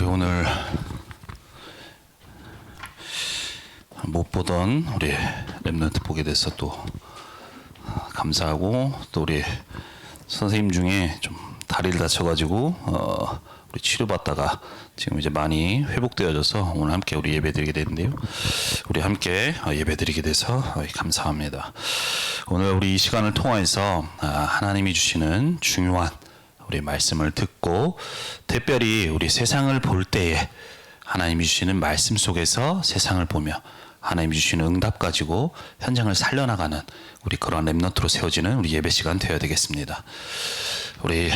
우리 오늘 못 보던 우리 랩런트 보게 돼서 또 감사하고, 또 우리 선생님 중에 좀 다리를 다쳐가지고 우리 치료받다가 지금 이제 많이 회복되어져서 오늘 함께 우리 예배드리게 되는데요. 우리 함께 예배드리게 돼서 감사합니다. 오늘 우리 이 시간을 통해서 하나님이 주시는 중요한 우리 말씀을 듣고, 특별히 우리 세상을 볼 때에 하나님이 주시는 말씀 속에서 세상을 보며 하나님이 주시는 응답 가지고 현장을 살려나가는 우리 그런 랩런트로 세워지는 우리 예배 시간 되어야 되겠습니다. 우리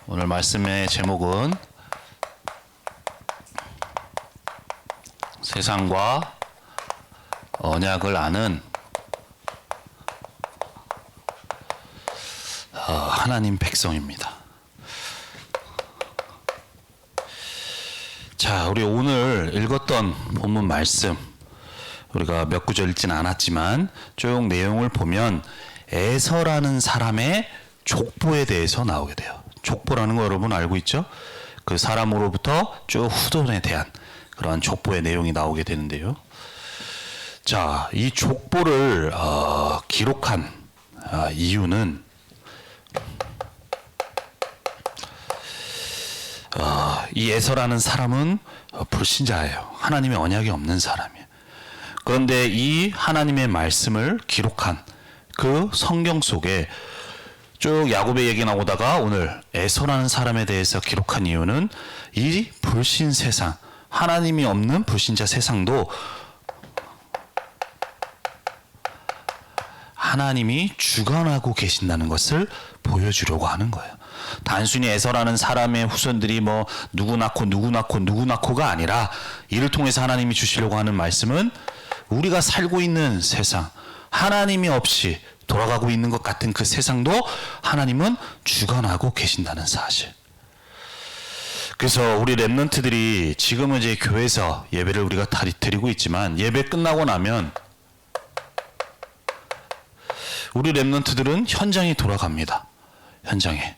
오늘 말씀의 제목은 세상과 언약을 아는 하나님 백성입니다. 자, 우리 오늘 읽었던 본문 말씀, 우리가 몇 구절 읽지는 않았지만 쭉 내용을 보면 에서라는 사람의 족보에 대해서 나오게 돼요. 족보라는 거 여러분 알고 있죠? 그 사람으로부터 쭉 후손에 대한 그러한 족보의 내용이 나오게 되는데요. 자, 이 족보를 기록한 이유는 이 에서라는 사람은 불신자예요. 하나님의 언약이 없는 사람이에요. 그런데 이 하나님의 말씀을 기록한 그 성경 속에 쭉 야곱의 얘기 나오다가 오늘 에서라는 사람에 대해서 기록한 이유는 이 불신 세상, 하나님이 없는 불신자 세상도 하나님이 주관하고 계신다는 것을 보여주려고 하는 거예요. 단순히 에서라는 사람의 후손들이 뭐 누구 낳고가 아니라 이를 통해서 하나님이 주시려고 하는 말씀은 우리가 살고 있는 세상, 하나님이 없이 돌아가고 있는 것 같은 그 세상도 하나님은 주관하고 계신다는 사실. 그래서 우리 랩런트들이 지금은 이제 교회에서 예배를 우리가 다 드리고 있지만, 예배 끝나고 나면 우리 랩런트들은 현장에 돌아갑니다. 현장에.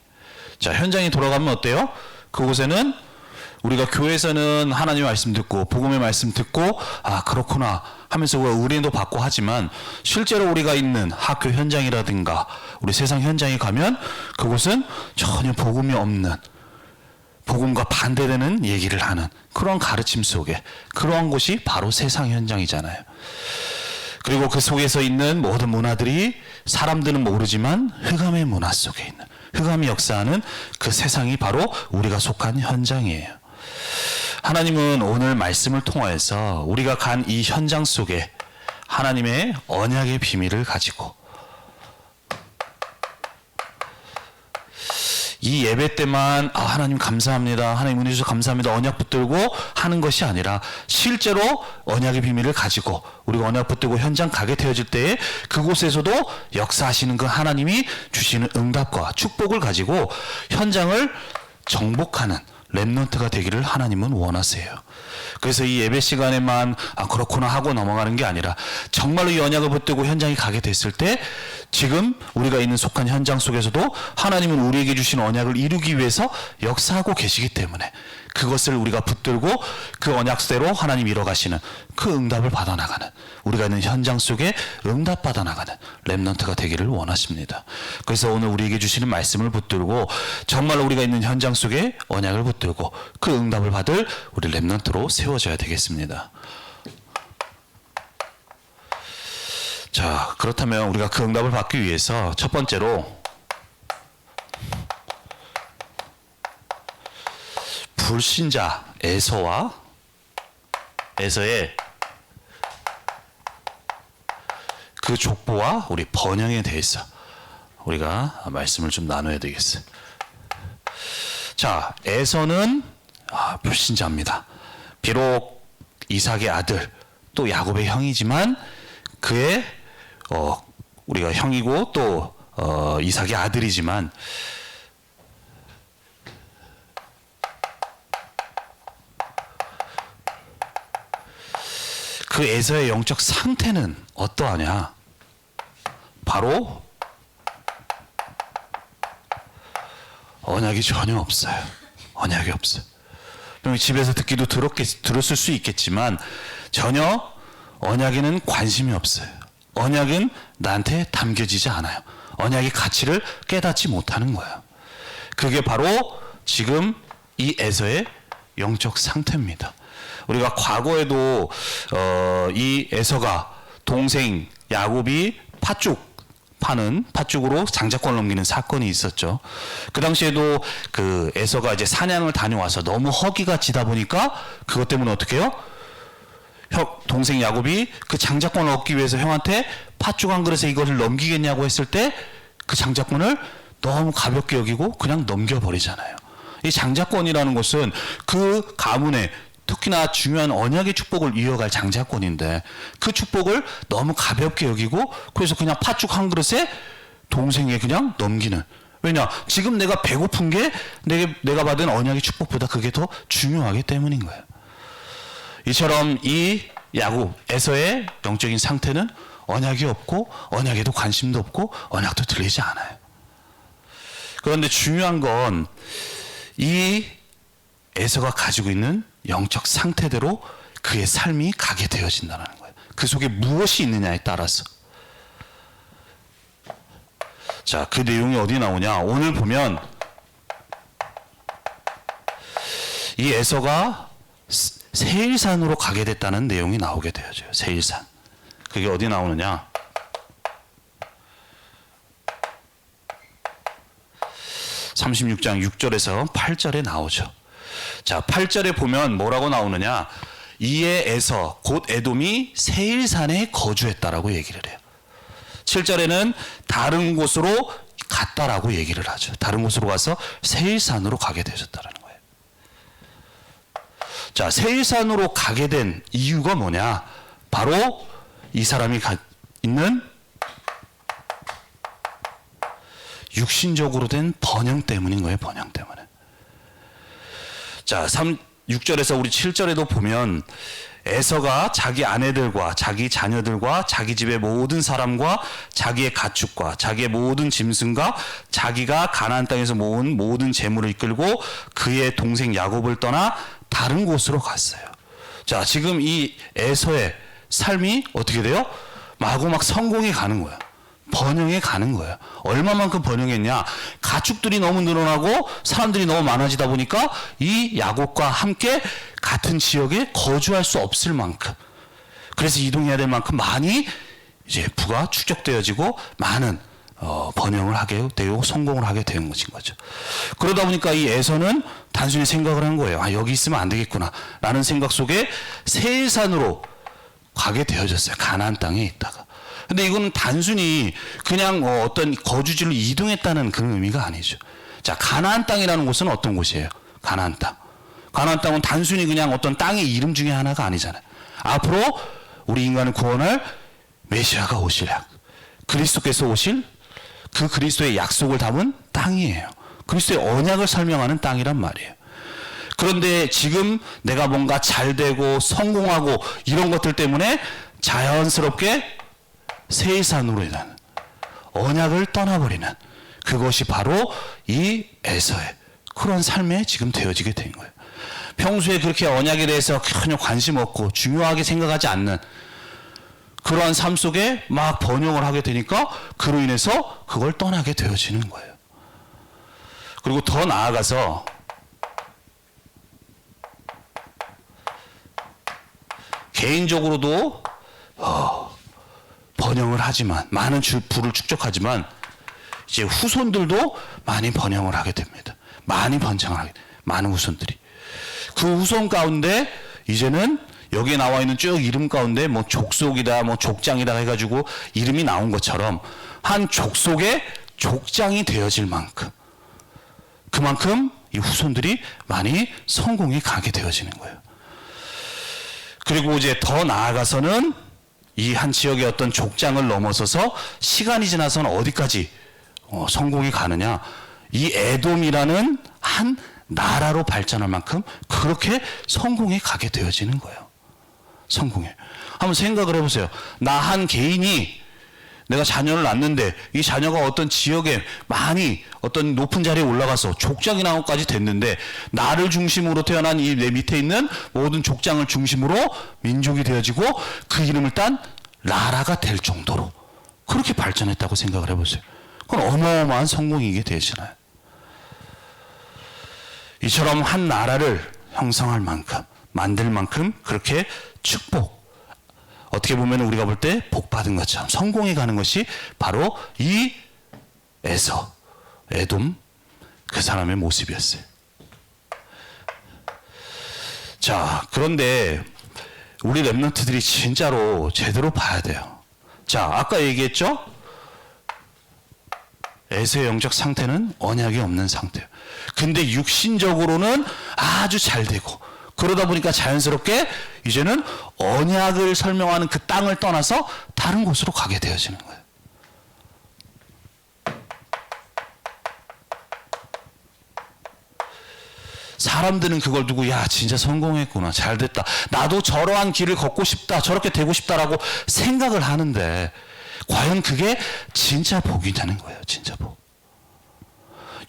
자, 현장에 돌아가면 어때요? 그곳에는 우리가 교회에서는 하나님의 말씀 듣고 복음의 말씀 듣고 그렇구나 하면서 의뢰도 받고 하지만, 실제로 우리가 있는 학교 현장이라든가 우리 세상 현장에 가면 그곳은 전혀 복음이 없는, 복음과 반대되는 얘기를 하는 그런 가르침 속에, 그러한 곳이 바로 세상 현장이잖아요. 그리고 그 속에서 있는 모든 문화들이 사람들은 모르지만 흑암의 문화 속에 있는, 흑암이 역사하는 그 세상이 바로 우리가 속한 현장이에요. 하나님은 오늘 말씀을 통하여서 우리가 간 이 현장 속에 하나님의 언약의 비밀을 가지고, 이 예배 때만 하나님 감사합니다, 하나님 은혜 주셔서 감사합니다, 언약 붙들고 하는 것이 아니라 실제로 언약의 비밀을 가지고 우리가 언약 붙들고 현장 가게 되어질 때에 그곳에서도 역사하시는 그 하나님이 주시는 응답과 축복을 가지고 현장을 정복하는 랩런트가 되기를 하나님은 원하세요. 그래서 이 예배 시간에만 그렇구나 하고 넘어가는 게 아니라 정말로 이 언약을 붙들고 현장에 가게 됐을 때 지금 우리가 있는 속한 현장 속에서도 하나님은 우리에게 주신 언약을 이루기 위해서 역사하고 계시기 때문에 그것을 우리가 붙들고 그 언약대로 하나님 이뤄가시는 그 응답을 받아나가는, 우리가 있는 현장 속에 응답 받아나가는 랩런트가 되기를 원하십니다. 그래서 오늘 우리에게 주시는 말씀을 붙들고 정말 우리가 있는 현장 속에 언약을 붙들고 그 응답을 받을 우리 랩런트로 세워져야 되겠습니다. 자, 그렇다면 우리가 그 응답을 받기 위해서 첫 번째로 불신자 에서의 그 족보와 우리 번영에 대해서 우리가 말씀을 좀 나눠야 되겠어요. 자, 에서는 불신자입니다. 비록 이삭의 아들 또 야곱의 형이지만 그의 우리가 형이고 또 이삭의 아들이지만 그 에서의 영적 상태는 어떠하냐? 바로 언약이 전혀 없어요. 언약이 없어요. 집에서 듣기도 들었을 수 있겠지만 전혀 언약에는 관심이 없어요. 언약은 나한테 담겨지지 않아요. 언약의 가치를 깨닫지 못하는 거예요. 그게 바로 지금 이 에서의 영적 상태입니다. 우리가 과거에도 이 에서가 동생 야곱이 팥죽으로 장자권을 넘기는 사건이 있었죠. 그 당시에도 그 에서가 이제 사냥을 다녀와서 너무 허기가 지다 보니까 그것 때문에 어떻게 해요? 동생 야곱이 그 장자권을 얻기 위해서 형한테 팥죽 한 그릇에 이것을 넘기겠냐고 했을 때 그 장자권을 너무 가볍게 여기고 그냥 넘겨버리잖아요. 이 장자권이라는 것은 그 가문의 특히나 중요한 언약의 축복을 이어갈 장자권인데 그 축복을 너무 가볍게 여기고 그래서 그냥 팥죽 한 그릇에 동생에게 그냥 넘기는. 왜냐? 지금 내가 배고픈 게 내가 받은 언약의 축복보다 그게 더 중요하기 때문인 거예요. 이처럼 이 야곱, 에서의 영적인 상태는 언약이 없고 언약에도 관심도 없고 언약도 들리지 않아요. 그런데 중요한 건 이 에서가 가지고 있는 영적 상태대로 그의 삶이 가게 되어진다는 거예요. 그 속에 무엇이 있느냐에 따라서. 자, 그 내용이 어디 나오냐? 오늘 보면 이 에서가 세일산으로 가게 됐다는 내용이 나오게 되어져요. 세일산. 그게 어디 나오느냐? 36장 6절에서 8절에 나오죠. 자, 8절에 보면 뭐라고 나오느냐? 이에 에서 곧 에돔이 세일산에 거주했다라고 얘기를 해요. 7절에는 다른 곳으로 갔다라고 얘기를 하죠. 다른 곳으로 가서 세일산으로 가게 되셨다라는 거예요. 자, 세일산으로 가게 된 이유가 뭐냐? 바로 이 사람이 있는 육신적으로 된 번영 때문인 거예요. 번영 때문에. 자, 6절에서 우리 7절에도 보면 에서가 자기 아내들과 자기 자녀들과 자기 집의 모든 사람과 자기의 가축과 자기의 모든 짐승과 자기가 가나안 땅에서 모은 모든 재물을 이끌고 그의 동생 야곱을 떠나 다른 곳으로 갔어요. 자, 지금 이 에서의 삶이 어떻게 돼요? 마구막 성공해 가는 거예요. 번영해 가는 거예요. 얼마만큼 번영했냐? 가축들이 너무 늘어나고 사람들이 너무 많아지다 보니까 이 야곱과 함께 같은 지역에 거주할 수 없을 만큼, 그래서 이동해야 될 만큼 많이 이제 부가 축적되어지고 많은 번영을 하게 되고 성공을 하게 된 것인 거죠. 그러다 보니까 이 에서는 단순히 생각을 한 거예요. 아, 여기 있으면 안 되겠구나 라는 생각 속에 세일산으로 가게 되어졌어요. 가나안 땅에 있다가. 근데 이거는 단순히 그냥 어떤 거주지로 이동했다는 그런 의미가 아니죠. 자, 가나안 땅이라는 곳은 어떤 곳이에요? 가나안 땅. 가나안 땅은 단순히 그냥 어떤 땅의 이름 중에 하나가 아니잖아요. 앞으로 우리 인간을 구원할 메시아가 오실 그리스도께서 오실 그 그리스도의 약속을 담은 땅이에요. 그리스도의 언약을 설명하는 땅이란 말이에요. 그런데 지금 내가 뭔가 잘 되고 성공하고 이런 것들 때문에 자연스럽게 세일산으로 인한 언약을 떠나버리는 그것이 바로 이 에서의 그런 삶에 지금 되어지게 된 거예요. 평소에 그렇게 언약에 대해서 전혀 관심 없고 중요하게 생각하지 않는 그러한 삶 속에 막 번영을 하게 되니까 그로 인해서 그걸 떠나게 되어지는 거예요. 그리고 더 나아가서 개인적으로도 번영을 하지만 많은 부를 축적하지만 이제 후손들도 많이 번영을 하게 됩니다. 많이 번창을 하게 됩니다. 많은 후손들이. 그 후손 가운데 이제는 여기에 나와 있는 쭉 이름 가운데 뭐 족속이다 뭐 족장이다 해가지고 이름이 나온 것처럼 한 족속의 족장이 되어질 만큼 그만큼 이 후손들이 많이 성공해 가게 되어지는 거예요. 그리고 이제 더 나아가서는 이 한 지역의 어떤 족장을 넘어서서 시간이 지나서는 어디까지 성공이 가느냐? 이 에돔이라는 한 나라로 발전할 만큼 그렇게 성공해 가게 되어지는 거예요. 성공해. 한번 생각을 해보세요. 나 한 개인이 내가 자녀를 낳는데 이 자녀가 어떤 지역에 많이 어떤 높은 자리에 올라가서 족장이 나오까지 됐는데 나를 중심으로 태어난 이 내 밑에 있는 모든 족장을 중심으로 민족이 되어지고 그 이름을 딴 나라가 될 정도로 그렇게 발전했다고 생각을 해보세요. 그건 어마어마한 성공이게 되시나요? 이처럼 한 나라를 형성할 만큼 만들 만큼 그렇게 축복, 어떻게 보면 우리가 볼 때 복받은 것처럼 성공해 가는 것이 바로 이 에서, 에돔 그 사람의 모습이었어요. 자, 그런데 우리 렘넌트들이 진짜로 제대로 봐야 돼요. 자, 아까 얘기했죠? 에서의 영적 상태는 언약이 없는 상태예요. 근데 육신적으로는 아주 잘 되고 그러다 보니까 자연스럽게 이제는 언약을 설명하는 그 땅을 떠나서 다른 곳으로 가게 되어지는 거예요. 사람들은 그걸 두고 야 진짜 성공했구나, 잘 됐다, 나도 저러한 길을 걷고 싶다, 저렇게 되고 싶다라고 생각을 하는데 과연 그게 진짜 복이냐는 거예요. 진짜 복.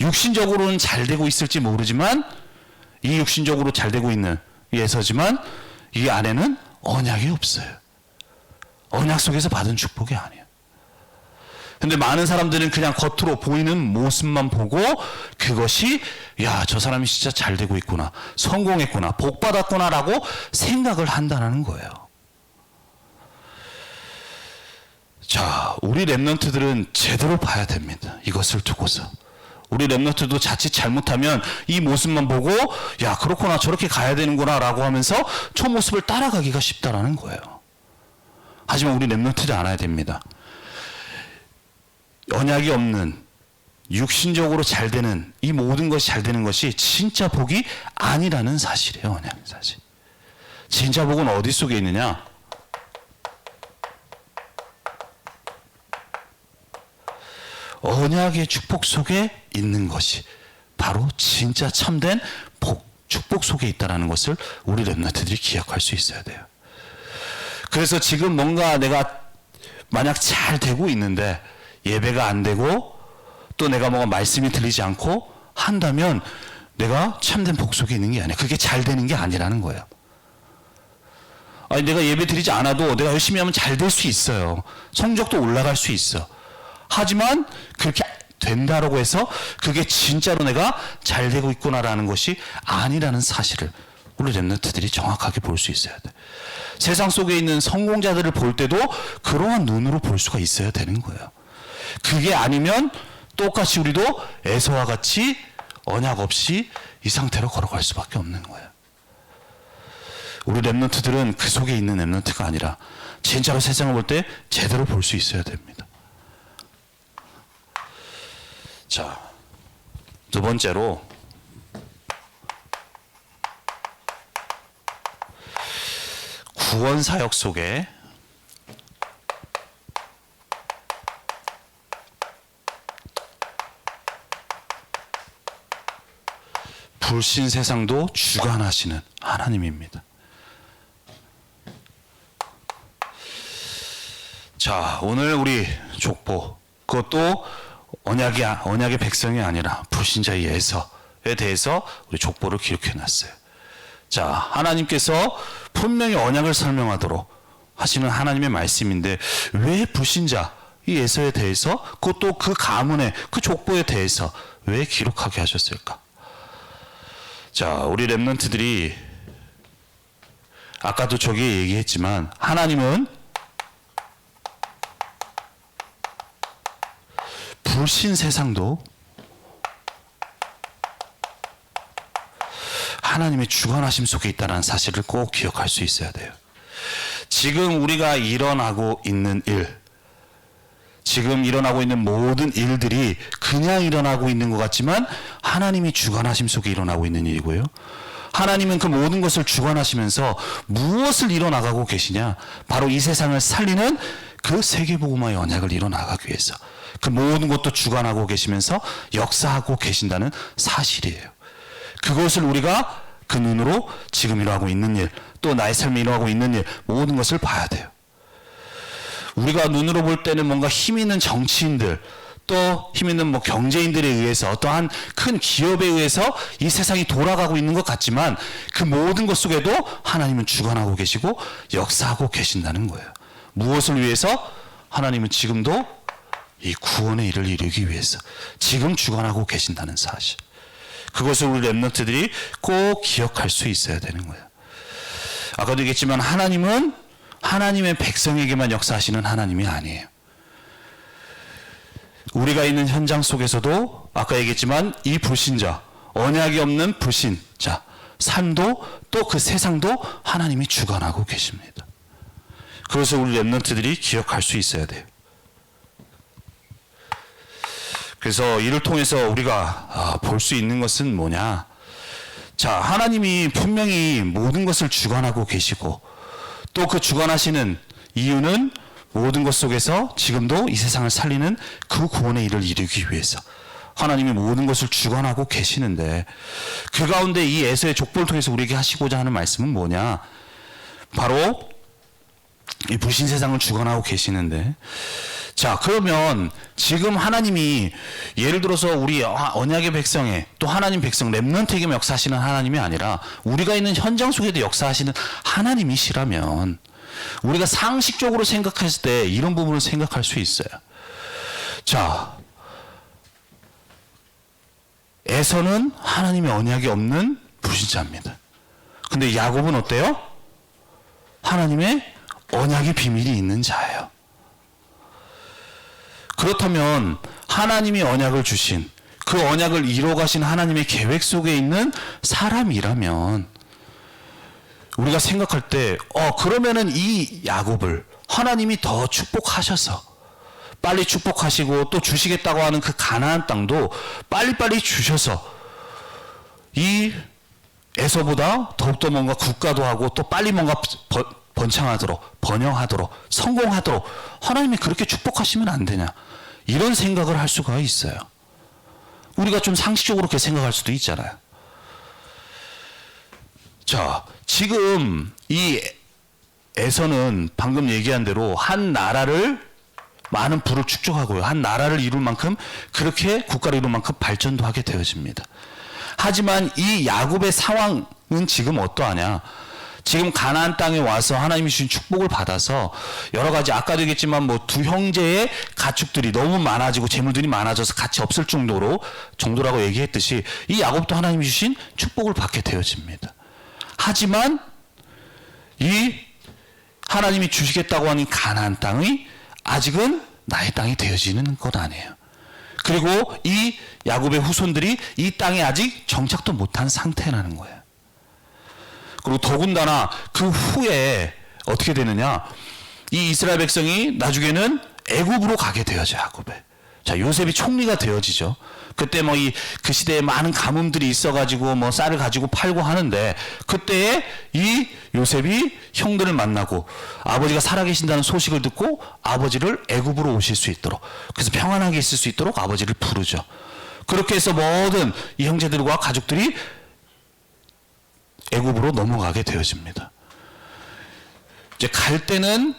육신적으로는 잘 되고 있을지 모르지만 이 육신적으로 잘 되고 있는 예서지만 이 안에는 언약이 없어요. 언약 속에서 받은 축복이 아니에요. 근데 많은 사람들은 그냥 겉으로 보이는 모습만 보고 그것이 야, 저 사람이 진짜 잘 되고 있구나, 성공했구나, 복 받았구나라고 생각을 한다는 거예요. 자, 우리 렘넌트들은 제대로 봐야 됩니다. 이것을 두고서. 우리 렘넌트도 자칫 잘못하면 이 모습만 보고 야, 그렇구나, 저렇게 가야 되는구나 라고 하면서 저 모습을 따라가기가 쉽다라는 거예요. 하지만 우리 렘넌트들 알아야 됩니다. 언약이 없는 육신적으로 잘 되는 이 모든 것이 잘 되는 것이 진짜 복이 아니라는 사실이에요. 언약 사실. 진짜 복은 어디 속에 있느냐? 언약의 축복 속에 있는 것이 바로 진짜 참된 복, 축복 속에 있다는 것을 우리 렘넌트들이 기억할 수 있어야 돼요. 그래서 지금 뭔가 내가 만약 잘 되고 있는데 예배가 안 되고 또 내가 뭔가 말씀이 들리지 않고 한다면 내가 참된 복 속에 있는 게 아니야. 그게 잘 되는 게 아니라는 거예요. 아니, 내가 예배 드리지 않아도 내가 열심히 하면 잘 될 수 있어요. 성적도 올라갈 수 있어. 하지만 그렇게 된다라고 해서 그게 진짜로 내가 잘 되고 있구나라는 것이 아니라는 사실을 우리 렘넌트들이 정확하게 볼 수 있어야 돼. 세상 속에 있는 성공자들을 볼 때도 그러한 눈으로 볼 수가 있어야 되는 거예요. 그게 아니면 똑같이 우리도 에서와 같이 언약 없이 이 상태로 걸어갈 수밖에 없는 거예요. 우리 렘넌트들은 그 속에 있는 렘넌트가 아니라 진짜로 세상을 볼 때 제대로 볼 수 있어야 됩니다. 자, 두 번째로 구원 사역 속에 불신 세상도 주관하시는 하나님입니다. 자, 오늘 우리 족보, 그것도 언약의 백성이 아니라 불신자의 예서에 대해서 우리 족보를 기록해 놨어요. 자, 하나님께서 분명히 언약을 설명하도록 하시는 하나님의 말씀인데 왜 불신자 이 예서에 대해서, 그것도 그 가문의 그 족보에 대해서 왜 기록하게 하셨을까? 자, 우리 렘넌트들이 아까도 저기 얘기했지만 하나님은 불신 세상도 하나님의 주관하심 속에 있다는 사실을 꼭 기억할 수 있어야 돼요. 지금 우리가 일어나고 있는 일, 지금 일어나고 있는 모든 일들이 그냥 일어나고 있는 것 같지만 하나님이 주관하심 속에 일어나고 있는 일이고요. 하나님은 그 모든 것을 주관하시면서 무엇을 이뤄나가고 계시냐? 바로 이 세상을 살리는 그 세계복음화의 언약을 이뤄나가기 위해서 그 모든 것도 주관하고 계시면서 역사하고 계신다는 사실이에요. 그것을 우리가 그 눈으로 지금 일어나고 있는 일, 또 나의 삶에 일어나고 있는 일, 모든 것을 봐야 돼요. 우리가 눈으로 볼 때는 뭔가 힘 있는 정치인들, 또 힘 있는 뭐 경제인들에 의해서, 어떠한 큰 기업에 의해서 이 세상이 돌아가고 있는 것 같지만 그 모든 것 속에도 하나님은 주관하고 계시고 역사하고 계신다는 거예요. 무엇을 위해서? 하나님은 지금도 이 구원의 일을 이루기 위해서 지금 주관하고 계신다는 사실. 그것을 우리 렘넌트들이 꼭 기억할 수 있어야 되는 거예요. 아까도 얘기했지만 하나님은 하나님의 백성에게만 역사하시는 하나님이 아니에요. 우리가 있는 현장 속에서도 아까 얘기했지만 이 불신자, 언약이 없는 불신자, 삶도 또 그 세상도 하나님이 주관하고 계십니다. 그것을 우리 렘넌트들이 기억할 수 있어야 돼요. 그래서 이를 통해서 우리가 볼 수 있는 것은 뭐냐? 자, 하나님이 분명히 모든 것을 주관하고 계시고 또 그 주관하시는 이유는 모든 것 속에서 지금도 이 세상을 살리는 그 구원의 일을 이루기 위해서 하나님이 모든 것을 주관하고 계시는데, 그 가운데 이 에서의 족보를 통해서 우리에게 하시고자 하는 말씀은 뭐냐? 바로 이 불신 세상을 주관하고 계시는데, 자, 그러면 지금 하나님이 예를 들어서 우리 언약의 백성에, 또 하나님 백성 렘넌트에게만 역사하시는 하나님이 아니라 우리가 있는 현장 속에도 역사하시는 하나님이시라면 우리가 상식적으로 생각했을 때 이런 부분을 생각할 수 있어요. 자, 에서는 하나님의 언약이 없는 불신자입니다. 근데 야곱은 어때요? 하나님의 언약의 비밀이 있는 자예요. 그렇다면 하나님이 언약을 주신, 그 언약을 이뤄가신 하나님의 계획 속에 있는 사람이라면 우리가 생각할 때 그러면은 이 야곱을 하나님이 더 축복하셔서 빨리 축복하시고 또 주시겠다고 하는 그 가나안 땅도 빨리빨리 주셔서 이 에서보다 더욱더 뭔가 국가도 하고 또 빨리 뭔가 번창하도록, 번영하도록, 성공하도록 하나님이 그렇게 축복하시면 안 되냐, 이런 생각을 할 수가 있어요. 우리가 좀 상식적으로 그렇게 생각할 수도 있잖아요. 자, 지금 이 에서는 방금 얘기한 대로 한 나라를, 많은 부를 축적하고요, 한 나라를 이룰 만큼, 그렇게 국가를 이룰 만큼 발전도 하게 되어집니다. 하지만 이 야곱의 상황은 지금 어떠하냐? 지금 가나안 땅에 와서 하나님이 주신 축복을 받아서 여러 가지, 아까도 얘기했지만 뭐 두 형제의 가축들이 너무 많아지고 재물들이 많아져서 같이 없을 정도라고 얘기했듯이 이 야곱도 하나님이 주신 축복을 받게 되어집니다. 하지만 이 하나님이 주시겠다고 하는 가나안 땅이 아직은 나의 땅이 되어지는 것 아니에요. 그리고 이 야곱의 후손들이 이 땅에 아직 정착도 못한 상태라는 거예요. 그리고 더군다나 그 후에 어떻게 되느냐, 이 이스라엘 백성이 나중에는 애굽으로 가게 되어져, 야곱에. 자, 요셉이 총리가 되어지죠. 그때 뭐 그 시대에 많은 가뭄들이 있어가지고 뭐 쌀을 가지고 팔고 하는데, 그때에 이 요셉이 형들을 만나고 아버지가 살아계신다는 소식을 듣고 아버지를 애굽으로 오실 수 있도록, 그래서 평안하게 있을 수 있도록 아버지를 부르죠. 그렇게 해서 모든 이 형제들과 가족들이 애굽으로 넘어가게 되어집니다. 이제 갈 때는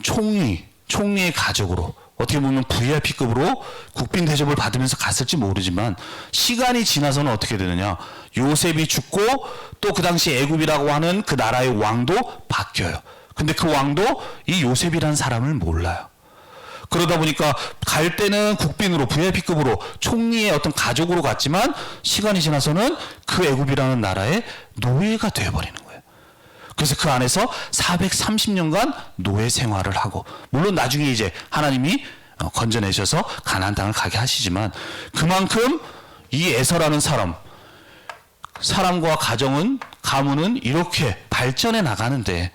총리의 가족으로, 어떻게 보면 VIP급으로 국빈 대접을 받으면서 갔을지 모르지만 시간이 지나서는 어떻게 되느냐, 요셉이 죽고 또 그 당시 애굽이라고 하는 그 나라의 왕도 바뀌어요. 근데 그 왕도 이 요셉이라는 사람을 몰라요. 그러다 보니까 갈 때는 국빈으로, VIP급으로, 총리의 어떤 가족으로 갔지만 시간이 지나서는 그 애굽이라는 나라의 노예가 되어버리는 거예요. 그래서 그 안에서 430년간 노예 생활을 하고, 물론 나중에 이제 하나님이 건져내셔서 가나안 땅을 가게 하시지만, 그만큼 이 에서라는 사람과 가문은 이렇게 발전해 나가는데,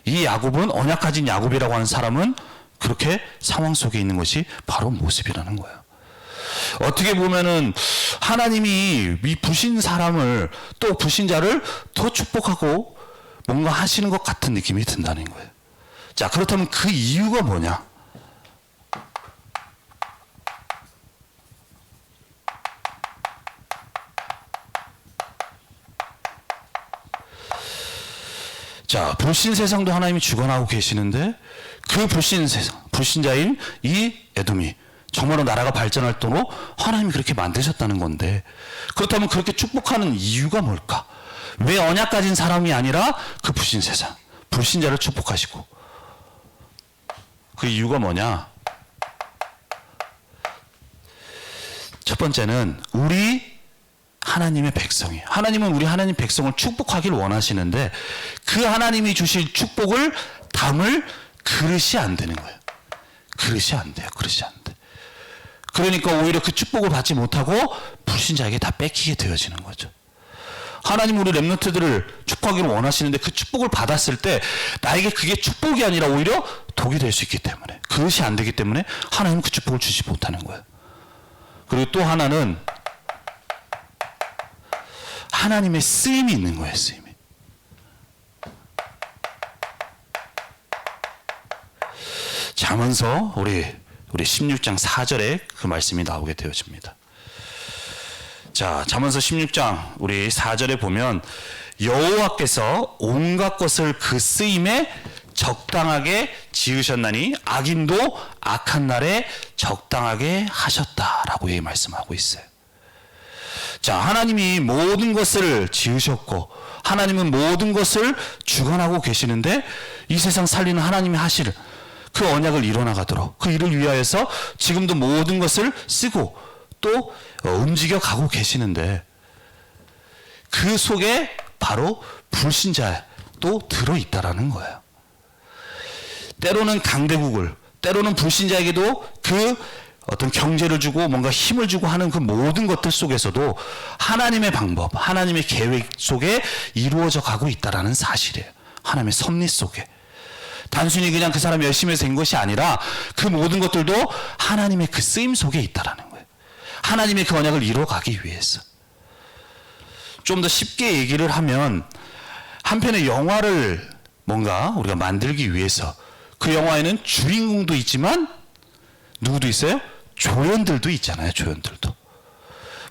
이 야곱은, 언약 가진 야곱이라고 하는 사람은 그렇게 상황 속에 있는 것이 바로 모습이라는 거예요. 어떻게 보면은 하나님이 이 부신 사람을, 또 부신자를 더 축복하고 뭔가 하시는 것 같은 느낌이 든다는 거예요. 자, 그렇다면 그 이유가 뭐냐? 자, 자, 불신 세상도 하나님이 주관하고 계시는데 그 불신 세상, 불신자인 이 에돔이 정말로 나라가 발전할 도록 하나님이 그렇게 만드셨다는 건데, 그렇다면 그렇게 축복하는 이유가 뭘까? 왜 언약 가진 사람이 아니라 그 불신 세상, 불신자를 축복하시고, 그 이유가 뭐냐? 첫 번째는 우리 하나님의 백성이, 하나님은 우리 하나님 백성을 축복하길 원하시는데 그 하나님이 주실 축복을 담을 그릇이 안 되는 거예요. 그릇이 안 돼요. 그릇이 안 돼. 그러니까 오히려 그 축복을 받지 못하고 불신자에게 다 뺏기게 되어지는 거죠. 하나님 우리 렘넌트들을 축복하기를 원하시는데 그 축복을 받았을 때 나에게 그게 축복이 아니라 오히려 독이 될 수 있기 때문에, 그릇이 안 되기 때문에 하나님은 그 축복을 주지 못하는 거예요. 그리고 또 하나는 하나님의 쓰임이 있는 거예요. 쓰임이. 잠언서 우리 16장 4절에 그 말씀이 나오게 되어집니다. 자, 잠언서 16장 우리 4절에 보면 여호와께서 온갖 것을 그 쓰임에 적당하게 지으셨나니 악인도 악한 날에 적당하게 하셨다라고 말씀하고 있어요. 자, 하나님이 모든 것을 지으셨고 하나님은 모든 것을 주관하고 계시는데 이 세상 살리는 하나님이 하실 그 언약을 이뤄나가도록 그 일을 위하여서 지금도 모든 것을 쓰고 또 움직여 가고 계시는데 그 속에 바로 불신자도 들어있다라는 거예요. 때로는 강대국을, 때로는 불신자에게도 그 어떤 경제를 주고 뭔가 힘을 주고 하는 그 모든 것들 속에서도 하나님의 방법, 하나님의 계획 속에 이루어져 가고 있다라는 사실이에요. 하나님의 섭리 속에. 단순히 그냥 그 사람이 열심히 해서 된 것이 아니라 그 모든 것들도 하나님의 그 쓰임 속에 있다라는 거예요. 하나님의 그 언약을 이루어가기 위해서. 좀 더 쉽게 얘기를 하면 한편의 영화를 뭔가 우리가 만들기 위해서 그 영화에는 주인공도 있지만 누구도 있어요? 조연들도 있잖아요. 조연들도.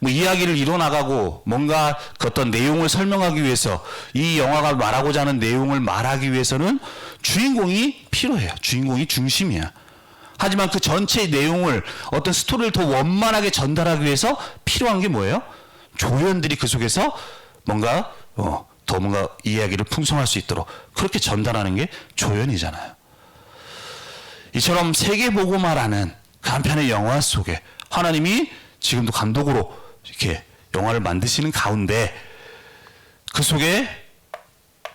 뭐 이야기를 이뤄나가고 뭔가 그 어떤 내용을 설명하기 위해서 이 영화가 말하고자 하는 내용을 말하기 위해서는 주인공이 필요해요. 주인공이 중심이야. 하지만 그 전체 내용을 어떤 스토리를 더 원만하게 전달하기 위해서 필요한 게 뭐예요? 조연들이 그 속에서 뭔가 더 뭔가 이야기를 풍성할 수 있도록 그렇게 전달하는 게 조연이잖아요. 이처럼 세계보고마라는 그 한편의 영화 속에 하나님이 지금도 감독으로 이렇게 영화를 만드시는 가운데 그 속에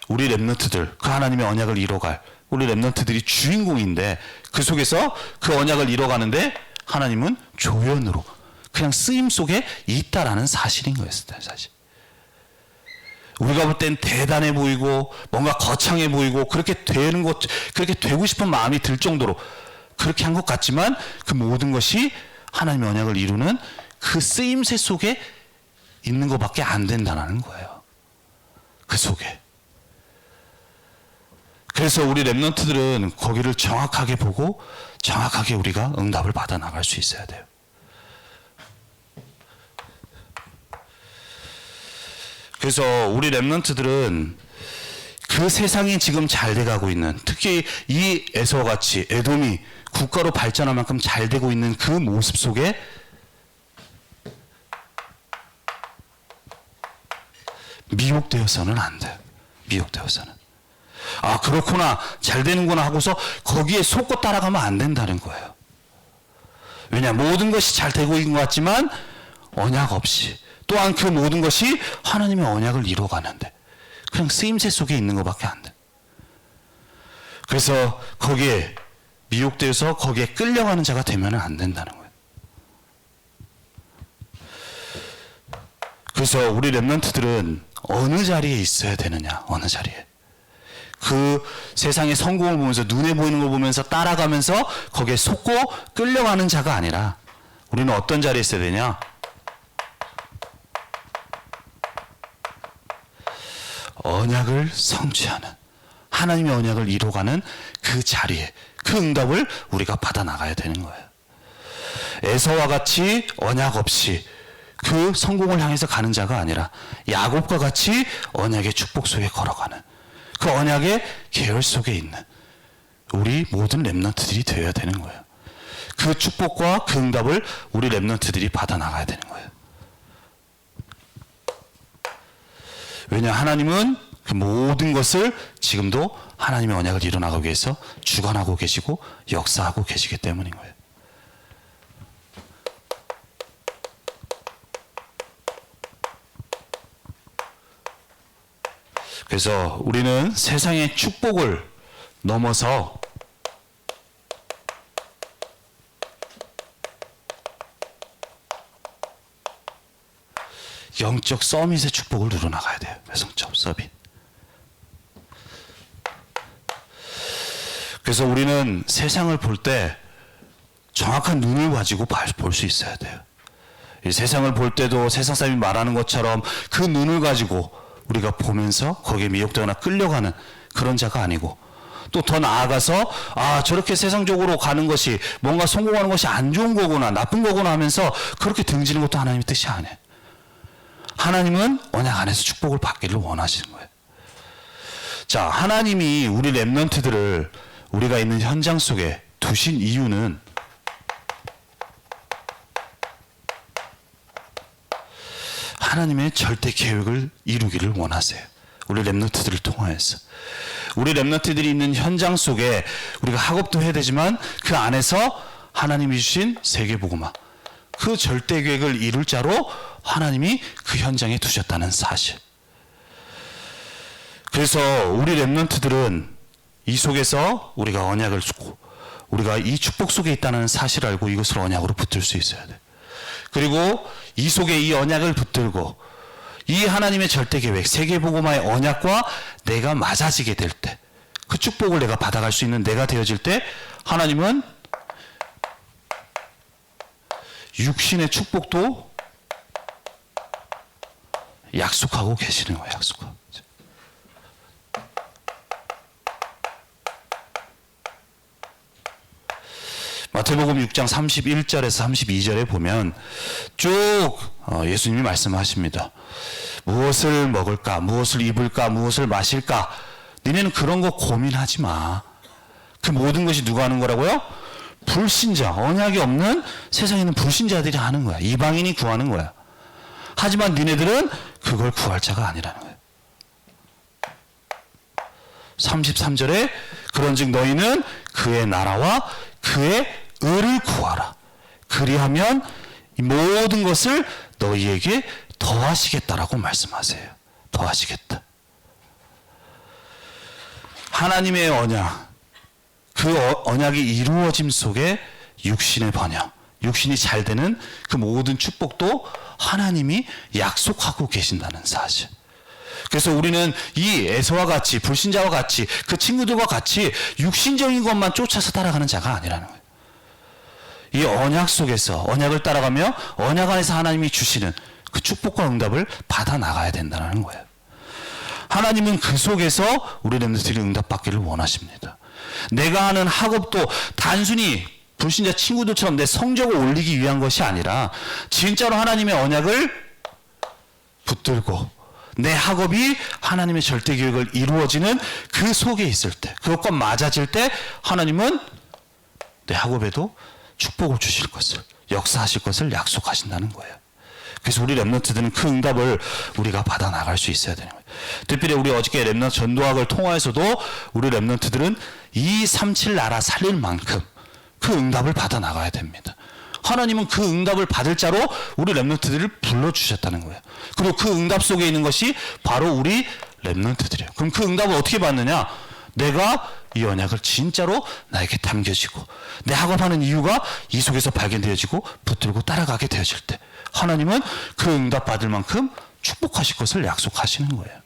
우리 렘넌트들, 그 하나님의 언약을 이뤄갈 우리 렘넌트들이 주인공인데 그 속에서 그 언약을 이뤄가는데 하나님은 조연으로 그냥 쓰임 속에 있다라는 사실인 거였어요. 사실. 우리가 볼 땐 대단해 보이고 뭔가 거창해 보이고 그렇게 되는 것, 그렇게 되고 싶은 마음이 들 정도로 그렇게 한 것 같지만 그 모든 것이 하나님의 언약을 이루는 그 쓰임새 속에 있는 것밖에 안 된다는 거예요. 그 속에. 그래서 우리 렘넌트들은 거기를 정확하게 보고 정확하게 우리가 응답을 받아 나갈 수 있어야 돼요. 그래서 우리 렘넌트들은 그 세상이 지금 잘 돼가고 있는, 특히 이 에서와 같이 에돔이 국가로 발전할 만큼 잘 되고 있는 그 모습 속에 미혹되어서는 안 돼요. 미혹되어서는. 아, 그렇구나, 잘 되는구나 하고서 거기에 속고 따라가면 안 된다는 거예요. 왜냐, 모든 것이 잘 되고 있는 것 같지만 언약 없이, 또한 그 모든 것이 하나님의 언약을 이루어가는데 그냥 쓰임새 속에 있는 것밖에 안 돼. 그래서 거기에 미혹되어서 거기에 끌려가는 자가 되면 안 된다는 거예요. 그래서 우리 렘넌트들은 어느 자리에 있어야 되느냐, 어느 자리에. 그 세상의 성공을 보면서 눈에 보이는 걸 보면서 따라가면서 거기에 속고 끌려가는 자가 아니라 우리는 어떤 자리에 있어야 되냐? 언약을 성취하는, 하나님의 언약을 이루어가는 그 자리에, 그 응답을 우리가 받아 나가야 되는 거예요. 에서와 같이 언약 없이 그 성공을 향해서 가는 자가 아니라 야곱과 같이 언약의 축복 속에 걸어가는, 그 언약의 계열 속에 있는 우리 모든 렘넌트들이 되어야 되는 거예요. 그 축복과 그 응답을 우리 렘넌트들이 받아 나가야 되는 거예요. 왜냐, 하나님은 그 모든 것을 지금도 하나님의 언약을 이뤄나가기 위해서 주관하고 계시고 역사하고 계시기 때문인 거예요. 그래서 우리는 세상의 축복을 넘어서 영적 서밋의 축복을 누려나가야 돼요. 외성적 서밋. 그래서 우리는 세상을 볼 때 정확한 눈을 가지고 볼 수 있어야 돼요. 이 세상을 볼 때도 세상 사람이 말하는 것처럼 그 눈을 가지고 우리가 보면서 거기에 미혹되거나 끌려가는 그런 자가 아니고, 또 더 나아가서 저렇게 세상적으로 가는 것이 뭔가 성공하는 것이 안 좋은 거구나, 나쁜 거구나 하면서 그렇게 등지는 것도 하나님의 뜻이 아니에요. 하나님은 언약 안에서 축복을 받기를 원하시는 거예요. 자, 하나님이 우리 렘넌트들을 우리가 있는 현장 속에 두신 이유는 하나님의 절대 계획을 이루기를 원하세요. 우리 렘넌트들을 통하여서. 우리 렘넌트들이 있는 현장 속에 우리가 학업도 해야 되지만 그 안에서 하나님이 주신 세계복음화, 그 절대 계획을 이룰 자로 하나님이 그 현장에 두셨다는 사실. 그래서 우리 렘넌트들은 이 속에서 우리가 언약을 주고 우리가 이 축복 속에 있다는 사실을 알고 이것을 언약으로 붙들 수 있어야 돼. 그리고 이 속에 이 언약을 붙들고 이 하나님의 절대 계획, 세계복음화의 언약과 내가 맞아지게 될 때, 그 축복을 내가 받아갈 수 있는 내가 되어질 때, 하나님은 육신의 축복도 약속하고 계시는 거예요. 약속하고. 마태복음 6장 31절에서 32절에 보면 쭉 예수님이 말씀하십니다. 무엇을 먹을까, 무엇을 입을까, 무엇을 마실까, 너네는 그런 거 고민하지 마. 그 모든 것이 누가 하는 거라고요? 불신자, 언약이 없는 세상에 있는 불신자들이 하는 거야. 이방인이 구하는 거야. 하지만 니네들은 그걸 구할 자가 아니라는 거예요. 33절에 그런즉 너희는 그의 나라와 그의 의를 구하라. 그리하면 이 모든 것을 너희에게 더하시겠다라고 말씀하세요. 더하시겠다. 하나님의 언약, 그 언약이 이루어짐 속에 육신의 번영, 육신이 잘 되는 그 모든 축복도 하나님이 약속하고 계신다는 사실. 그래서 우리는 이 에서와 같이, 불신자와 같이, 그 친구들과 같이 육신적인 것만 쫓아서 따라가는 자가 아니라는 거예요. 이 언약 속에서 언약을 따라가며 언약 안에서 하나님이 주시는 그 축복과 응답을 받아 나가야 된다는 거예요. 하나님은 그 속에서 우리 렘넌트들이 응답받기를 원하십니다. 내가 하는 학업도 단순히 불신자 친구들처럼 내 성적을 올리기 위한 것이 아니라 진짜로 하나님의 언약을 붙들고 내 학업이 하나님의 절대 계획을 이루어지는 그 속에 있을 때, 그것과 맞아질 때 하나님은 내 학업에도 축복을 주실 것을, 역사하실 것을 약속하신다는 거예요. 그래서 우리 렘넌트들은 그 응답을 우리가 받아 나갈 수 있어야 되는 거예요. 특별히 우리 어저께 렘넌트 전도학을 통하여서도 우리 렘넌트들은 237 나라 살릴 만큼 그 응답을 받아 나가야 됩니다. 하나님은 그 응답을 받을 자로 우리 렘넌트들을 불러주셨다는 거예요. 그리고 그 응답 속에 있는 것이 바로 우리 렘넌트들이에요. 그럼 그 응답을 어떻게 받느냐? 내가 이 언약을 진짜로 나에게 담겨지고 내 학업하는 이유가 이 속에서 발견되어지고 붙들고 따라가게 되어질 때 하나님은 그 응답 받을 만큼 축복하실 것을 약속하시는 거예요.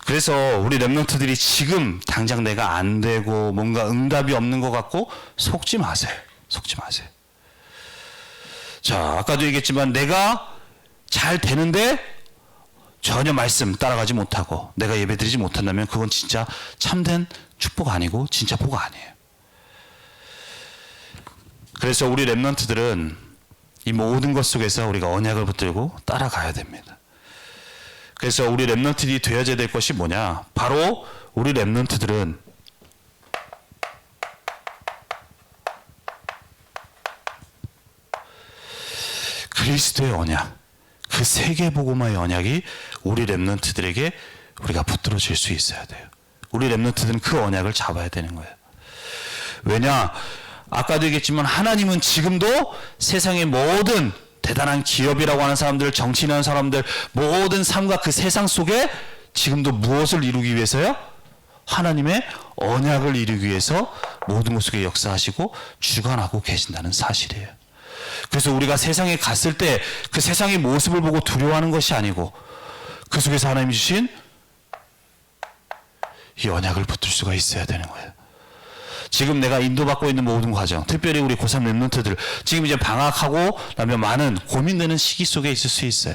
그래서 우리 렘넌트들이 지금 당장 내가 안 되고 뭔가 응답이 없는 것 같고 속지 마세요. 속지 마세요. 자, 아까도 얘기했지만 내가 잘 되는데 전혀 말씀 따라가지 못하고 내가 예배드리지 못한다면 그건 진짜 참된 축복 아니고 진짜 복 아니에요. 그래서 우리 렘넌트들은 이 모든 것 속에서 우리가 언약을 붙들고 따라가야 됩니다. 그래서 우리 렘넌트들이 되어야 될 것이 뭐냐? 바로 우리 렘넌트들은 그리스도의 언약, 그 세계복음화의 언약이 우리 렘넌트들에게 우리가 붙들어질 수 있어야 돼요. 우리 렘넌트들은 그 언약을 잡아야 되는 거예요. 왜냐? 아까도 얘기했지만 하나님은 지금도 세상의 모든 대단한 기업이라고 하는 사람들, 정치인하는 사람들, 모든 삶과 그 세상 속에 지금도 무엇을 이루기 위해서요? 하나님의 언약을 이루기 위해서 모든 것 속에 역사하시고 주관하고 계신다는 사실이에요. 그래서 우리가 세상에 갔을 때 그 세상의 모습을 보고 두려워하는 것이 아니고 그 속에서 하나님이 주신 이 언약을 붙들 수가 있어야 되는 거예요. 지금 내가 인도받고 있는 모든 과정, 특별히 우리 고3 렘넌트들 지금 이제 방학하고 그다음에 많은 고민되는 시기 속에 있을 수 있어요.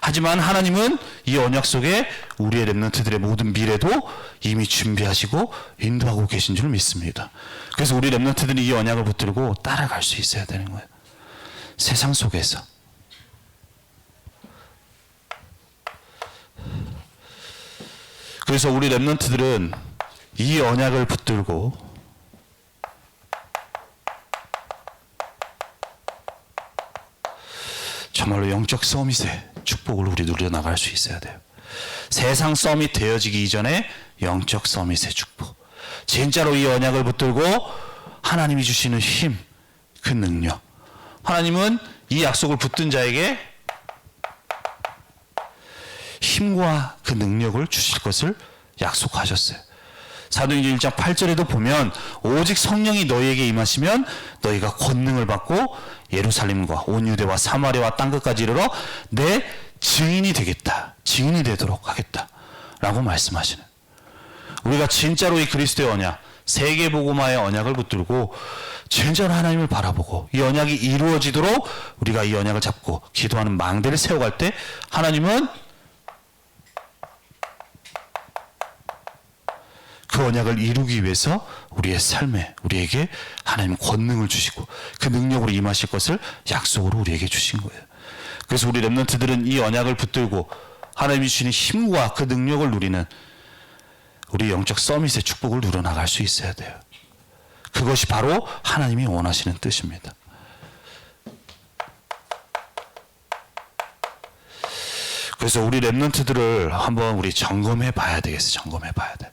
하지만 하나님은 이 언약 속에 우리의 렘넌트들의 모든 미래도 이미 준비하시고 인도하고 계신 줄 믿습니다. 그래서 우리 렘넌트들이 이 언약을 붙들고 따라갈 수 있어야 되는 거예요. 세상 속에서. 그래서 우리 렘넌트들은 이 언약을 붙들고 정말로 영적 서밋의 축복을 우리 누려나갈 수 있어야 돼요. 세상 서밋 되어지기 이전에 영적 서밋의 축복. 진짜로 이 언약을 붙들고 하나님이 주시는 힘, 그 능력. 하나님은 이 약속을 붙든 자에게 힘과 그 능력을 주실 것을 약속하셨어요. 사도행전 1장 8절에도 보면 오직 성령이 너희에게 임하시면 너희가 권능을 받고 예루살렘과 온 유대와 사마리아와 땅끝까지 이르러 내 증인이 되겠다. 증인이 되도록 하겠다. 라고 말씀하시는. 우리가 진짜로 이 그리스도의 언약, 세계복음화의 언약을 붙들고 진짜로 하나님을 바라보고 이 언약이 이루어지도록 우리가 이 언약을 잡고 기도하는 망대를 세워갈 때 하나님은 그 언약을 이루기 위해서 우리의 삶에 우리에게 하나님 권능을 주시고 그 능력으로 임하실 것을 약속으로 우리에게 주신 거예요. 그래서 우리 렘넌트들은 이 언약을 붙들고 하나님이 주시는 힘과 그 능력을 누리는 우리 영적 서밋의 축복을 누려나갈 수 있어야 돼요. 그것이 바로 하나님이 원하시는 뜻입니다. 그래서 우리 렘넌트들을 한번 우리 점검해 봐야 되겠어요. 점검해 봐야 돼.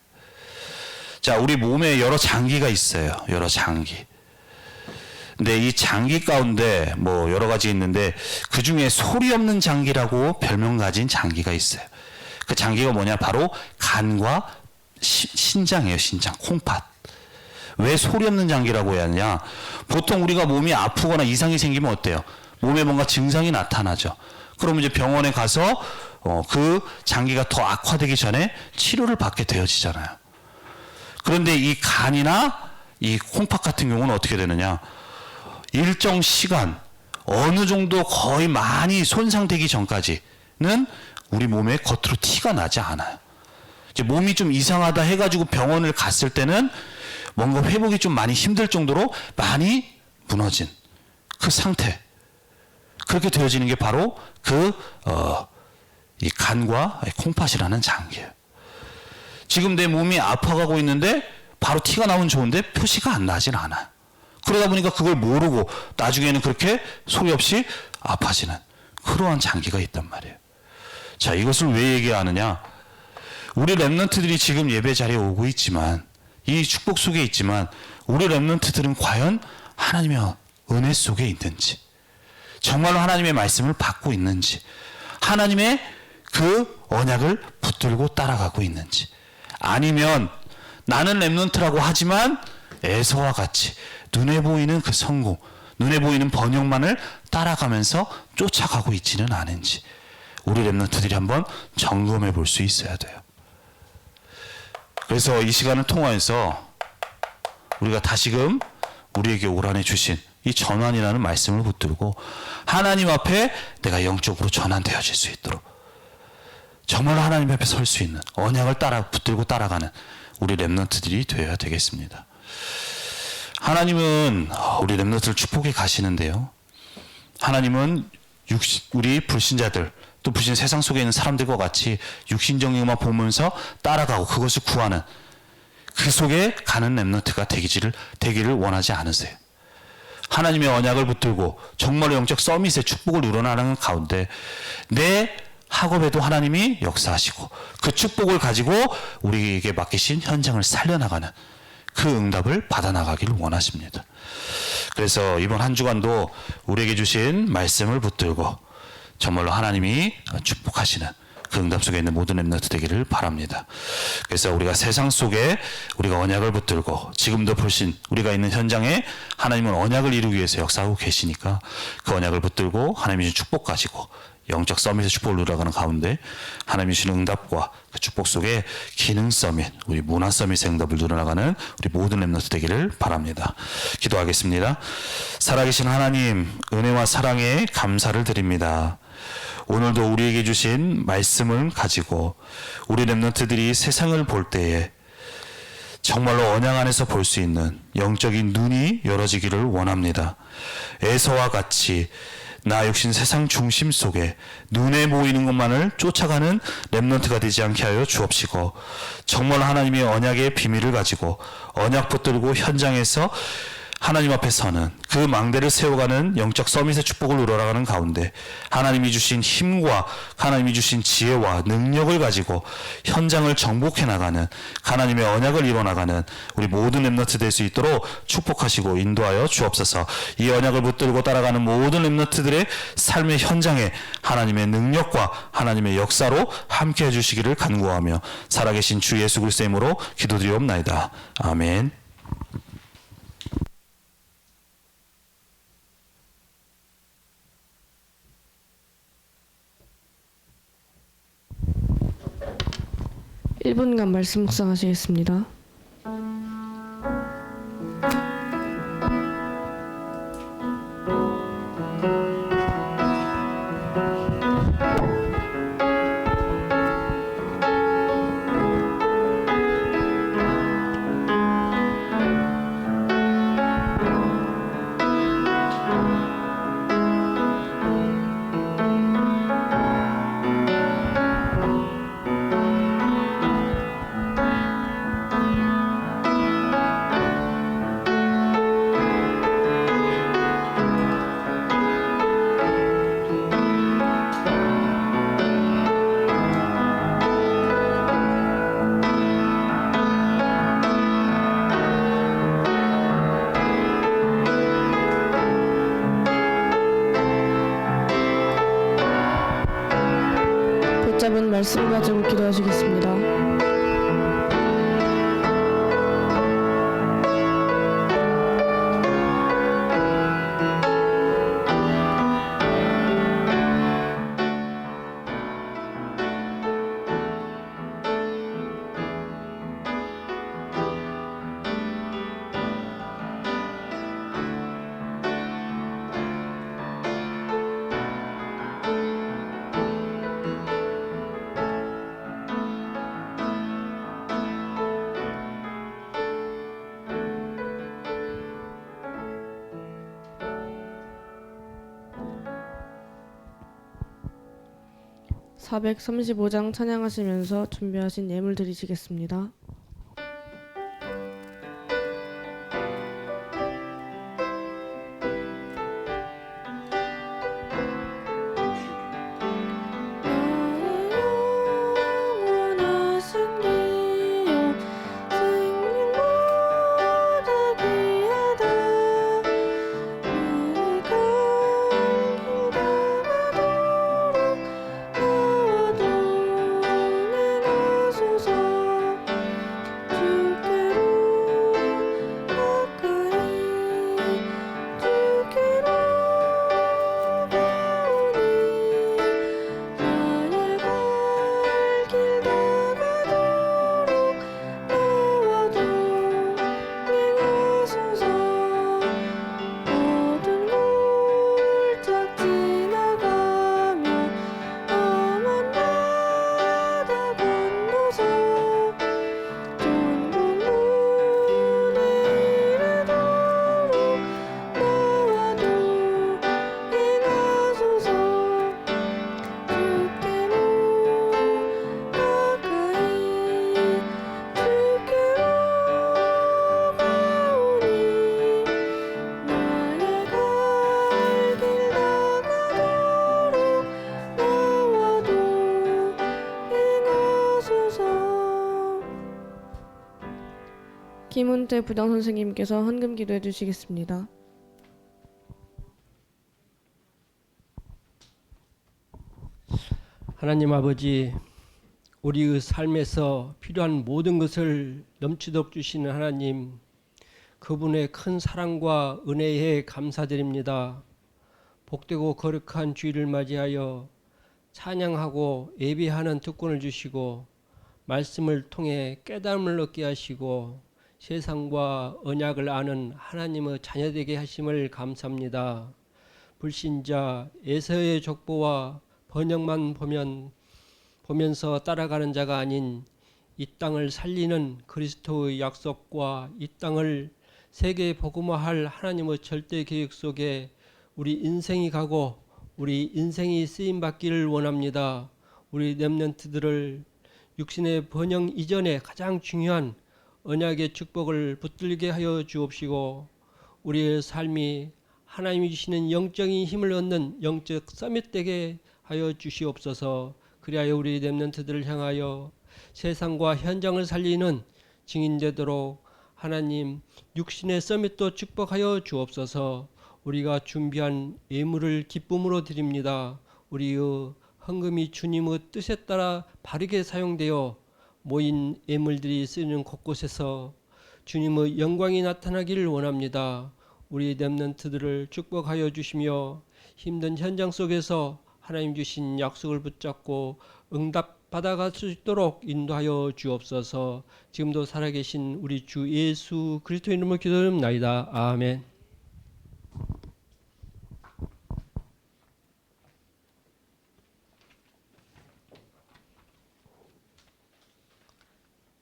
자, 우리 몸에 여러 장기가 있어요. 여러 장기. 근데 이 장기 가운데 뭐 여러 가지 있는데 그 중에 소리 없는 장기라고 별명 가진 장기가 있어요. 그 장기가 뭐냐? 바로 간과 신장이에요. 신장, 콩팥. 왜 소리 없는 장기라고 해야 하냐? 보통 우리가 몸이 아프거나 이상이 생기면 어때요? 몸에 뭔가 증상이 나타나죠. 그러면 이제 병원에 가서 그 장기가 더 악화되기 전에 치료를 받게 되어지잖아요. 그런데 이 간이나 이 콩팥 같은 경우는 어떻게 되느냐? 일정 시간, 어느 정도 거의 많이 손상되기 전까지는 우리 몸에 겉으로 티가 나지 않아요. 이제 몸이 좀 이상하다 해가지고 병원을 갔을 때는 뭔가 회복이 좀 많이 힘들 정도로 많이 무너진 그 상태. 그렇게 되어지는 게 바로 이 간과 콩팥이라는 장기예요. 지금 내 몸이 아파가고 있는데 바로 티가 나면 좋은데 표시가 안 나진 않아요. 그러다 보니까 그걸 모르고 나중에는 그렇게 소리 없이 아파지는 그러한 장기가 있단 말이에요. 자, 이것을 왜 얘기하느냐? 우리 렘넌트들이 지금 예배 자리에 오고 있지만 이 축복 속에 있지만 우리 렘넌트들은 과연 하나님의 은혜 속에 있는지, 정말로 하나님의 말씀을 받고 있는지, 하나님의 그 언약을 붙들고 따라가고 있는지, 아니면 나는 렘넌트라고 하지만 에서와 같이 눈에 보이는 그 성공, 눈에 보이는 번영만을 따라가면서 쫓아가고 있지는 않은지 우리 렘넌트들이 한번 점검해 볼 수 있어야 돼요. 그래서 이 시간을 통하여서 우리가 다시금 우리에게 올 한해 주신 이 전환이라는 말씀을 붙들고 하나님 앞에 내가 영적으로 전환되어질 수 있도록 정말 하나님 앞에 설 수 있는 언약을 붙들고 따라가는 우리 렘넌트들이 되어야 되겠습니다. 하나님은 우리 렘넌트를 축복해 가시는데요. 하나님은 우리 불신자들, 또 부신 세상 속에 있는 사람들과 같이 육신적인 것만 보면서 따라가고 그것을 구하는 그 속에 가는 렘넌트가 되기를 원하지 않으세요. 하나님의 언약을 붙들고 정말 영적 서밋의 축복을 누려나가는 가운데 내 학업에도 하나님이 역사하시고 그 축복을 가지고 우리에게 맡기신 현장을 살려나가는 그 응답을 받아나가기를 원하십니다. 그래서 이번 한 주간도 우리에게 주신 말씀을 붙들고 정말로 하나님이 축복하시는 그 응답 속에 있는 모든 렘넌트 되기를 바랍니다. 그래서 우리가 세상 속에 우리가 언약을 붙들고 지금도 보신 우리가 있는 현장에 하나님은 언약을 이루기 위해서 역사하고 계시니까 그 언약을 붙들고 하나님이 주신 축복 가지고 영적 서밋의 축복을 누려가는 가운데 하나님이 주시는 응답과 그 축복 속에 기능 서밋, 우리 문화 서밋의 응답을 누려나가는 우리 모든 렘넌트 되기를 바랍니다. 기도하겠습니다. 살아계신 하나님, 은혜와 사랑에 감사를 드립니다. 오늘도 우리에게 주신 말씀을 가지고 우리 렘넌트들이 세상을 볼 때에 정말로 언약 안에서 볼 수 있는 영적인 눈이 열어지기를 원합니다. 에서와 같이 나 육신 세상 중심 속에 눈에 보이는 것만을 쫓아가는 렘넌트가 되지 않게 하여 주옵시고 정말 하나님의 언약의 비밀을 가지고 언약 붙들고 현장에서 하나님 앞에 서는 그 망대를 세워가는 영적 서밋의 축복을 누려나가는 가운데 하나님이 주신 힘과 하나님이 주신 지혜와 능력을 가지고 현장을 정복해 나가는 하나님의 언약을 이뤄나가는 우리 모든 렘넌트 될 수 있도록 축복하시고 인도하여 주옵소서. 이 언약을 붙들고 따라가는 모든 렘넌트들의 삶의 현장에 하나님의 능력과 하나님의 역사로 함께해 주시기를 간구하며 살아계신 주 예수 그리스도의 이름으로 기도드리옵나이다. 아멘. 일 분간 말씀 묵상하시겠습니다. 붙잡은 말씀 가지고 기도하시겠습니다. (435장) 찬양하시면서 준비하신 예물 드리시겠습니다. 김은태 부장 선생님께서 헌금 기도해 주시겠습니다. 하나님 아버지, 우리의 삶에서 필요한 모든 것을 넘치도록 주시는 하나님, 그분의 큰 사랑과 은혜에 감사드립니다. 복되고 거룩한 주일을 맞이하여 찬양하고 예배하는 특권을 주시고 말씀을 통해 깨달음을 얻게 하시고 세상과 언약을 아는 하나님의 자녀되게 하심을 감사합니다. 불신자 에서의 족보와 번역만 보면서 따라가는 자가 아닌 이 땅을 살리는 그리스도의 약속과 이 땅을 세계에 복음화할 하나님의 절대 계획 속에 우리 인생이 가고 우리 인생이 쓰임 받기를 원합니다. 우리 렘넌트들을 육신의 번영 이전에 가장 중요한 언약의 축복을 붙들게 하여 주옵시고 우리의 삶이 하나님이 주시는 영적인 힘을 얻는 영적 서밋 되게 하여 주시옵소서. 그리하여 우리 렘넌트들을 향하여 세상과 현장을 살리는 증인되도록 하나님 육신의 서밋도 축복하여 주옵소서. 우리가 준비한 예물을 기쁨으로 드립니다. 우리의 헌금이 주님의 뜻에 따라 바르게 사용되어 모인 예물들이 쓰이는 곳곳에서 주님의 영광이 나타나기를 원합니다. 우리 렘넌트들을 축복하여 주시며 힘든 현장 속에서 하나님 주신 약속을 붙잡고 응답 받아갈 수 있도록 인도하여 주옵소서. 지금도 살아계신 우리 주 예수 그리스도 이름으로 기도드립니다. 아멘.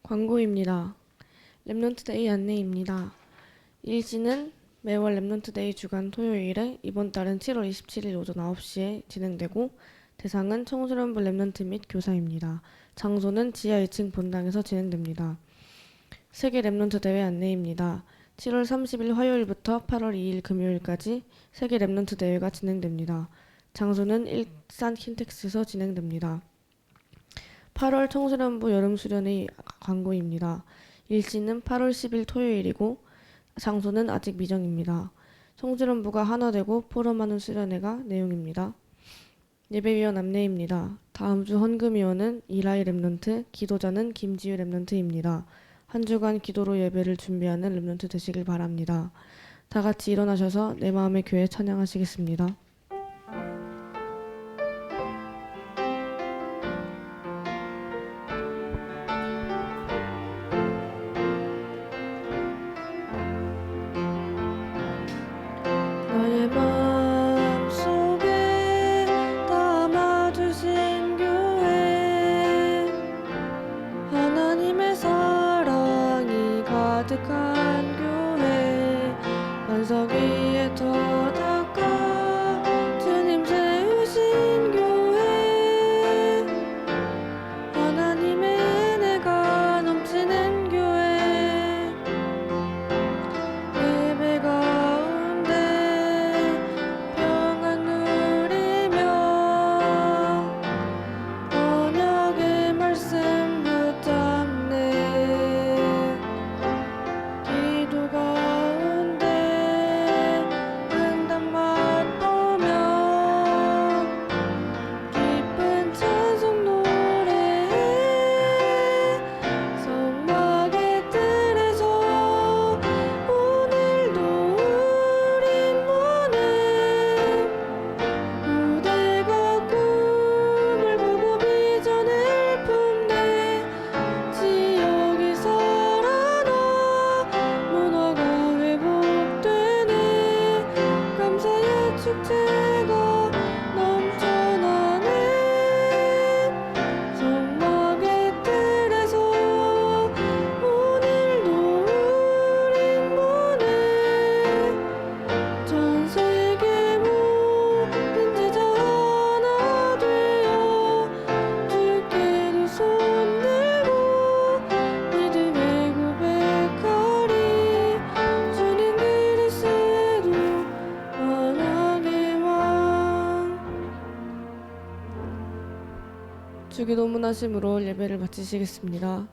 광고입니다. 렘넌트데이 안내입니다. 일시는 매월 렘넌트데이 주간 토요일에 이번 달은 7월 27일 오전 9시에 진행되고 대상은 청소년부 렘넌트 및 교사입니다. 장소는 지하 2층 본당에서 진행됩니다. 세계 렘넌트 대회 안내입니다. 7월 30일 화요일부터 8월 2일 금요일까지 세계 렘넌트 대회가 진행됩니다. 장소는 일산 킨텍스에서 진행됩니다. 8월 청소년부 여름 수련회 광고입니다. 일시는 8월 10일 토요일이고 장소는 아직 미정입니다. 청소년부가 하나 되고 포럼하는 수련회가 내용입니다. 예배위원 안내입니다. 다음 주 헌금위원은 이라이 렘넌트, 기도자는 김지유 렘넌트입니다. 한 주간 기도로 예배를 준비하는 렘넌트 되시길 바랍니다. 다 같이 일어나셔서 내 마음의 교회 찬양하시겠습니다. 나의 마음속에 담아주신 교회 하나님의 사랑이 가득한 교회 반석 위에 터닦아 주님 세우신 교회 하나님의 은혜가 넘치는 교회 예배 가운데 평안 누리며 언약의 말씀 붙잡네 기도 가운데 응답 맛보며 기쁜 찬송 노래해 성막의 뜰에서 오늘도 우린 원해 무대가 꿈을 보고 비전을 품네 지역이 살아나 문화가 회복되네 감사의 축제가 넘쳐나네 성막의 뜰에서 오늘도 우린 원해 전 세계 모든 제자 하나 되어 주께 두 손 들고 믿음에 고백하리 주님 그리스도 만왕의 왕 주기도문하심으로 예배를 마치시겠습니다.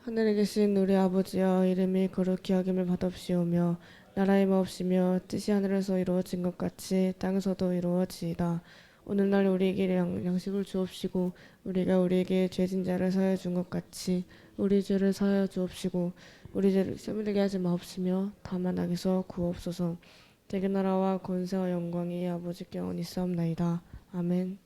하늘에 계신 우리 아버지여, 이름이 거룩히 여김을 받옵시오며, 나라의 마옵시며 뜻이 하늘에서 이루어진 것 같이 땅에서도 이루어지이다. 오늘날 우리에게 양식을 주옵시고, 우리가 우리에게 죄진 자를 사하여 준 것 같이 우리 죄를 사하여 주옵시고, 우리 죄를 시험에 들게 하지 마옵시며 다만 악에서 구하옵소서. 대개 나라와 권세와 영광이 아버지께 영원히 있사옵나이다. 아멘.